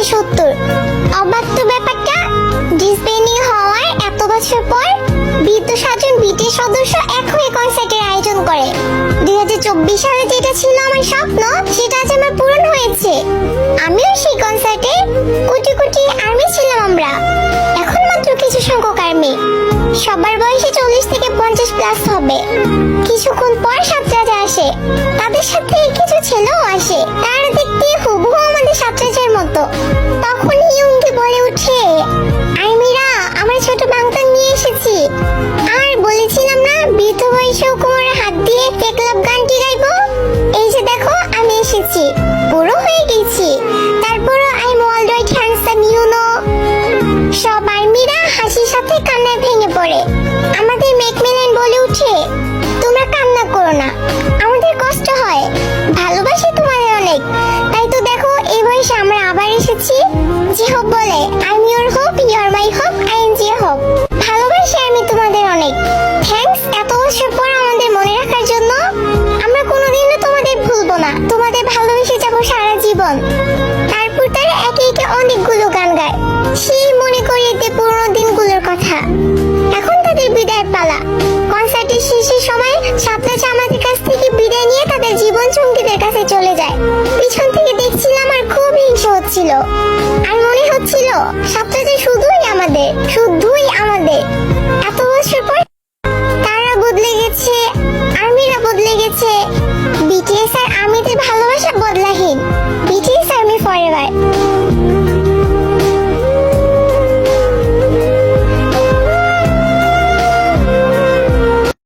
70। অবাক তো ব্যাপারটা, ডিসবেন্ডিং হওয়ার এত বছর পর বৃদ্ধ 7 জন বিটিএস সদস্য এক হয়ে কনসার্টের আয়োজন করে। 2024 সালে যেটা ছিল আমার স্বপ্ন, সেটা আজ আমার পূরণ হয়েছে। আমিও সেই কনসার্টে কোটি কোটি আর্মি ছিলাম আমরা। এখন মাত্র কিছু সংখ্যক আর্মি, সবার বয়সে 40 থেকে 50 প্লাস হবে। কিছুক্ষণ পর সাতরাজা আসে, তাদের সাথে কিছু ছেলেও আসে। তারা দেখতে হুবহু আমাদের সাতরাজার মতো। তখনই ইয়ুঙ্গি বলে উঠে, আর্মিরা, আমরা ছোট বাংতা নিয়ে এসেছি। আর বলেছিলাম না বৃদ্ধ বয়সেও কোমরে হাত দিয়ে একলাভ গানটি গাইবো? এই যে দেখো, আমি এসেছি, বুড়ো হয়ে গেছি, তারপরও I am alright handsome, you know. সব আর্মিরা হাসির সাথে কান্নায় ভেঙে পড়ে। আমাদের ম্যাকমিলান বলে উঠে, তোমরা কান্না করো না, আমাদের কষ্ট হয়, ভালোবাসি তোমাদের অনেক। তাই তো দেখো, এই বয়সে আমরা আবার এসেছি। যে হোপ বলে, I am your hope, you are my hope, I am যে হোপ। ভালোবাসি আমি তোমাদের অনেক। থ্যাঙ্কস এত বছর পর আমাদের মনে রাখার জন্য। আমরা কোনোদিনও তোমাদের ভুলবো না, তোমাদের ভালোবেসে যাবো সারা জীবন। তারপর তারা একে একে অনেকগুলো গান গায়, সেই মনে করিয়ে দেয় পুরোনো দিনগুলোর কথা। এখন তাদের বিদায়ের পালা। কনসার্টের শেষের সময় সাতরাজা আমাদের কাছ থেকে বিদায় নিয়ে তাদের জীবন সঙ্গীদের কাছে চলে যায়। পিছন থেকে দেখছিলাম আর খুব হিংসা হচ্ছিল। আর মনে হচ্ছিল সাতরাজা শুধুই আমাদের। এত বছর পর